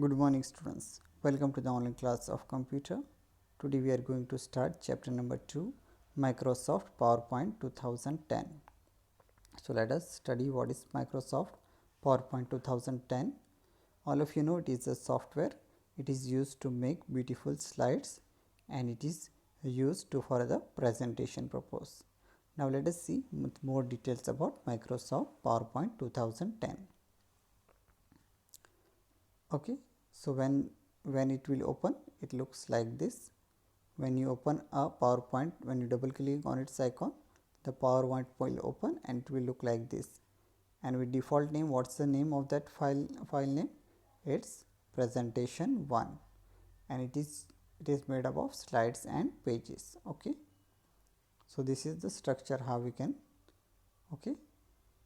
Good morning students. Welcome to the online class of computer. Today we are going to start chapter number 2, Microsoft PowerPoint 2010. So let us study what is Microsoft PowerPoint 2010. All of you know it is a software. It is used to make beautiful slides and it is used to for the presentation purpose. Now let us see more details about Microsoft PowerPoint 2010. Okay, so when it will open, it looks like this. When you open a PowerPoint, when you double click on its icon, the PowerPoint will open and it will look like this. And with default name, what's the name of that file name? It's presentation 1, and it is made up of slides and pages. Okay, so this is the structure how we can. Okay,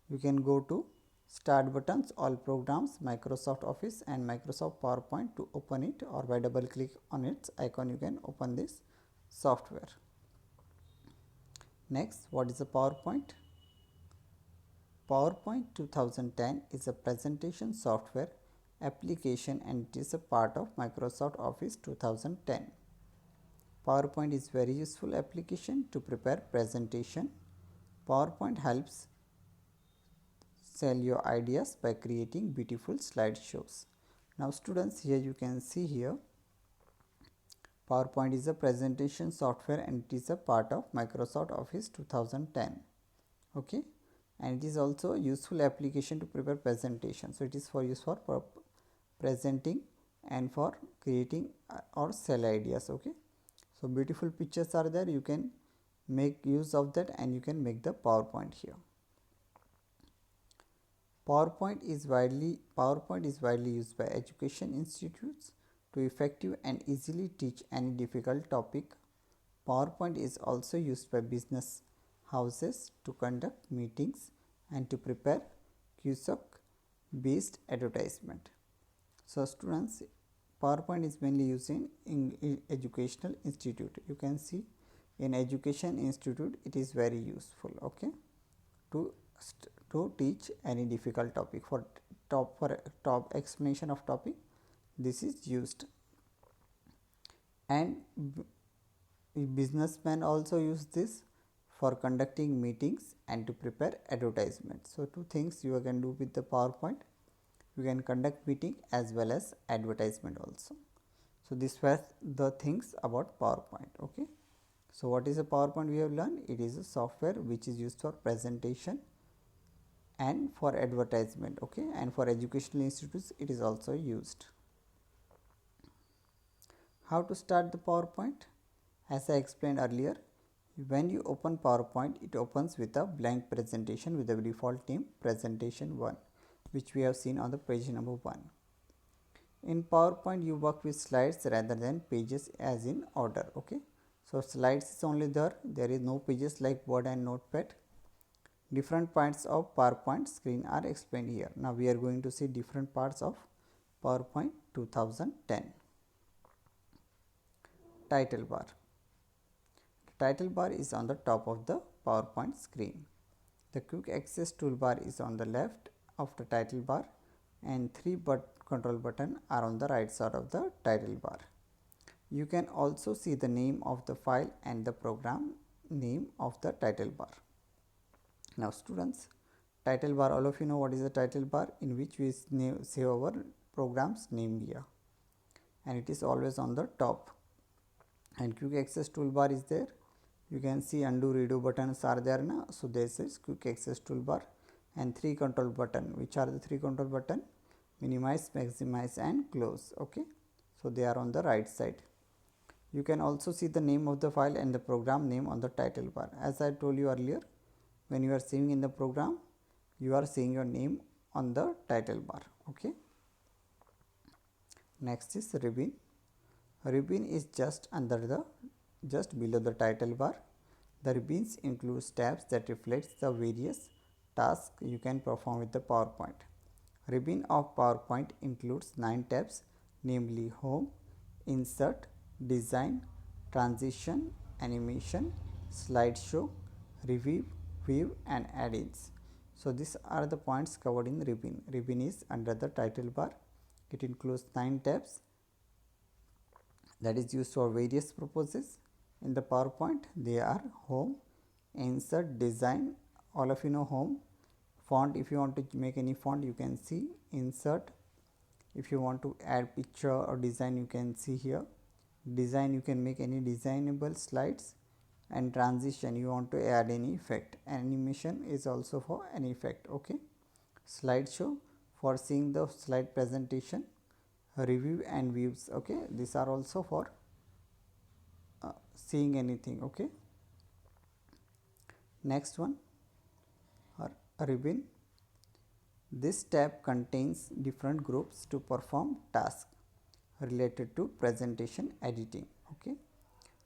you can go to start buttons, all programs, Microsoft Office and Microsoft PowerPoint to open it, or by double click on its icon you can open this software. Next, what is a PowerPoint? PowerPoint 2010 is a presentation software application and it is a part of Microsoft Office 2010. PowerPoint is very useful application to prepare presentation. PowerPoint helps sell your ideas by creating beautiful slideshows. Now students, here you can see here PowerPoint is a presentation software and it is a part of Microsoft Office 2010. Okay, and it is also a useful application to prepare presentation. So it is for use for presenting and for creating or sell ideas. Okay, so beautiful pictures are there, you can make use of that and you can make the PowerPoint here. PowerPoint is widely used by education institutes to effective and easily teach any difficult topic. PowerPoint is also used by business houses to conduct meetings and to prepare QSOC based advertisement. So students, PowerPoint is mainly used in educational institute. You can see in education institute it is very useful. Okay, to teach any difficult topic, for top explanation of topic this is used. And businessmen also use this for conducting meetings and to prepare advertisements. So two things you can do with the PowerPoint, you can conduct meeting as well as advertisement also. So this was the things about PowerPoint. Okay, so what is a PowerPoint? We have learned it is a software which is used for presentation and for advertisement. Okay, and for educational institutes it is also used. How to start the PowerPoint? As I explained earlier, when you open PowerPoint, it opens with a blank presentation with the default name presentation 1, which we have seen on the page number 1. In PowerPoint you work with slides rather than pages as in order. Okay, so slides is only there is no pages like Word and Notepad. Different parts of PowerPoint screen are explained here. Now we are going to see different parts of PowerPoint 2010. Title bar. The title bar is on the top of the PowerPoint screen. The quick access toolbar is on the left of the title bar and 3 control buttons are on the right side of the title bar. You can also see the name of the file and the program name of the title bar. Now students, title bar, all of you know what is the title bar, in which we save our programs name here, and it is always on the top. And quick access toolbar is there, you can see undo redo buttons are there now. So this is quick access toolbar, and 3 control button. Which are the 3 control button? Minimize, maximize and close. Okay, so they are on the right side. You can also see the name of the file and the program name on the title bar. As I told you earlier, when you are saving in the program, you are seeing your name on the title bar. Okay, next is ribbon. Ribbon is just below the title bar. The ribbons include tabs that reflects the various tasks you can perform with the PowerPoint. Ribbon of PowerPoint includes 9 tabs, namely Home, Insert, Design, Transition, Animation, Slideshow, Review, View and Add-ins. So these are the points covered in ribbon. Ribbon is under the title bar. It includes 9 tabs that is used for various purposes in the PowerPoint. They are home, insert, design. All of you know home. Font, if you want to make any font, you can see. Insert, if you want to add picture or design, you can see here. Design, you can make any designable slides. And transition, you want to add any effect. Animation is also for any effect. Okay. Slideshow, for seeing the slide presentation. Review and views. Okay, these are also for seeing anything. Okay. Next one, ribbon. This tab contains different groups to perform tasks related to presentation editing. Okay.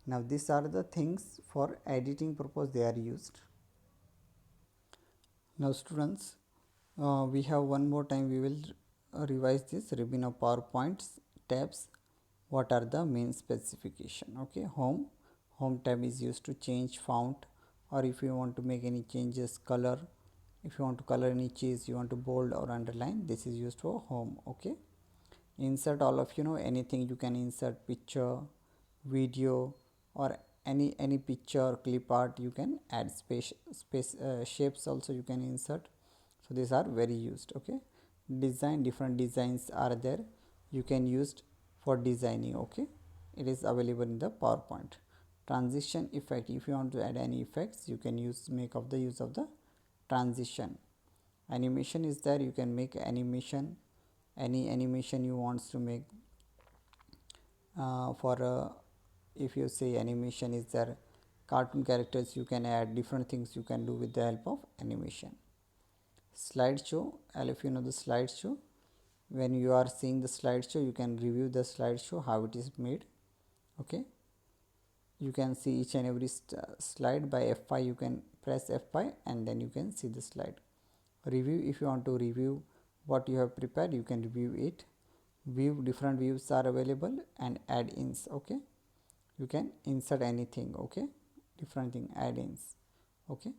Now these are the things for editing purpose they are used. Now students, we have one more time we will revise this ribbon of PowerPoint tabs. What are the main specification? Okay, home tab is used to change font, or if you want to make any changes, color. If you want to color any cheese, you want to bold or underline, this is used for home. Okay. Insert, all of you know anything you can insert, picture, video, or any picture, clip art. You can add space shapes also you can insert. So these are very used. Okay. Design, different designs are there, you can use for designing. Okay, it is available in the PowerPoint. Transition effect, if you want to add any effects, you can make of the use of the transition. Animation is there, you can make animation, any animation you want to make. For if you say animation is there, cartoon characters, you can add different things you can do with the help of animation. Slideshow, all of you know the slideshow. When you are seeing the slideshow, you can review the slideshow, how it is made. Okay, you can see each and every slide by F5. You can press F5 and then you can see the slide. Review, if you want to review what you have prepared, you can review it. View, different views are available, and add-ins. Okay, you can insert anything. Okay, different thing, add-ins. Okay.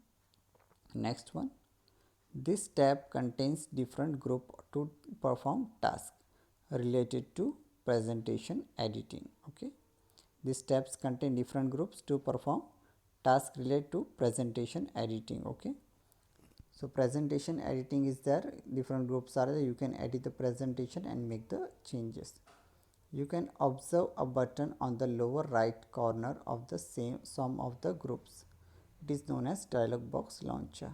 Next one, this tab contains different group to perform tasks related to presentation editing. Okay, these tabs contain different groups to perform tasks related to presentation editing. Okay, so presentation editing is there, different groups are there, you can edit the presentation and make the changes. You can observe a button on the lower right corner of the sum of the groups. It is known as dialog box launcher.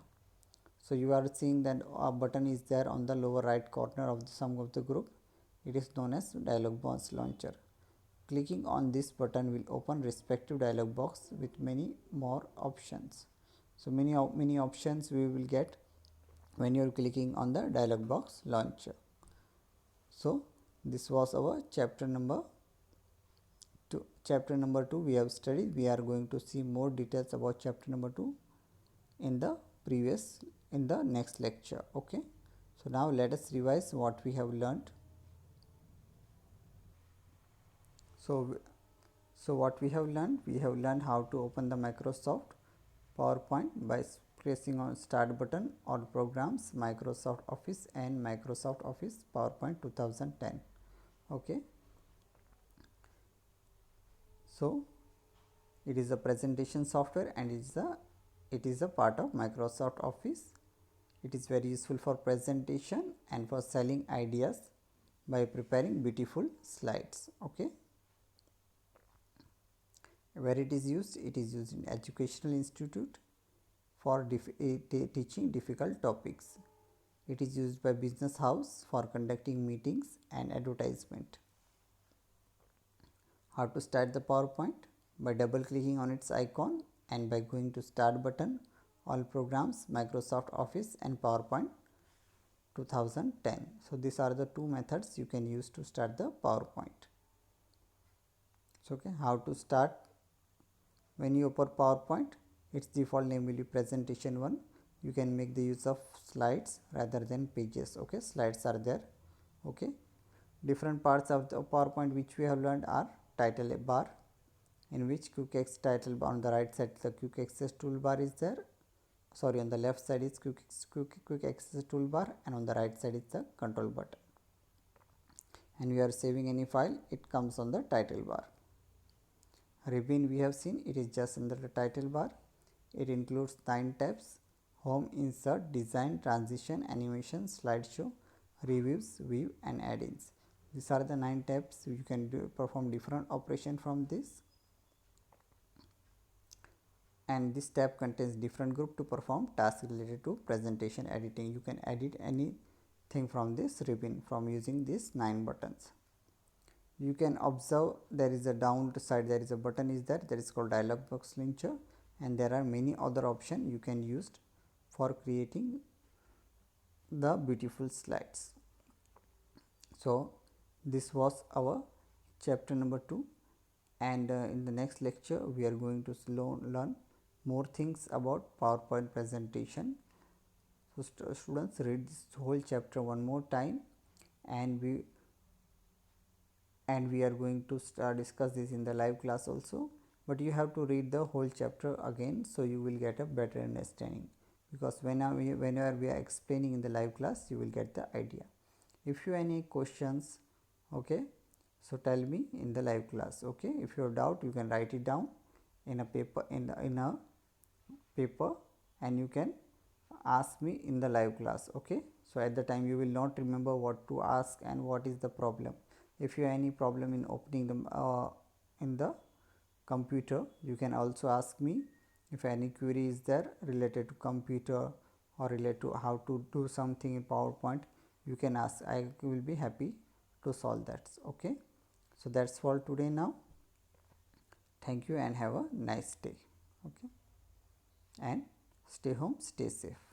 So you are seeing that a button is there on the lower right corner of the sum of the group. It is known as dialog box launcher. Clicking on this button will open respective dialog box with many more options. So many options we will get when you are clicking on the dialog box launcher. So this was our chapter number 2. Chapter number 2 we have studied. We are going to see more details about chapter number 2 in the next lecture. Okay, so now let us revise what we have learned. So what we have learned how to open the Microsoft PowerPoint by pressing on start button, all programs, Microsoft Office and Microsoft Office PowerPoint 2010. Okay, so it is a presentation software and it is a part of Microsoft Office. It is very useful for presentation and for selling ideas by preparing beautiful slides. Okay, where it is used in educational institute for teaching difficult topics. It is used by business house for conducting meetings and advertisement. How to start the PowerPoint? By double clicking on its icon and by going to start button, all programs, Microsoft Office and PowerPoint 2010. So these are the two methods you can use to start the PowerPoint. So okay, how to start? When you open PowerPoint, its default name will be presentation 1. You can make the use of slides rather than pages. Okay, slides are there. Okay, different parts of the PowerPoint which we have learned are title bar, in which quick access title bar. On the right side the quick access toolbar is there. Sorry, on the left side is quick access toolbar and on the right side is the control button. and we are saving any file, it comes on the title bar. Ribbon we have seen, it is just under the title bar. It includes 9 tabs: home, insert, design, transition, animation, slideshow, reviews, view and add-ins. These are the 9 tabs. You can perform different operation from this, and this tab contains different group to perform tasks related to presentation editing. You can edit anything from this ribbon from using these 9 buttons. You can observe there is a down side, there is a button is there, that is called dialog box launcher, and there are many other options you can use for creating the beautiful slides. So this was our chapter number 2, and in the next lecture we are going to learn more things about PowerPoint presentation. So students, read this whole chapter one more time, and we are going to discuss this in the live class also, but you have to read the whole chapter again, so you will get a better understanding, because whenever we are explaining in the live class, you will get the idea. If you have any questions, okay, so tell me in the live class. Okay, if you have doubt, you can write it down in a paper, in a paper, and you can ask me in the live class. Okay, so at the time you will not remember what to ask and what is the problem. If you have any problem in opening them in the computer, you can also ask me. If any query is there related to computer or related to how to do something in PowerPoint, you can ask. I will be happy to solve that. Okay, so that's all today now. Thank you and have a nice day. Okay, and stay home, stay safe.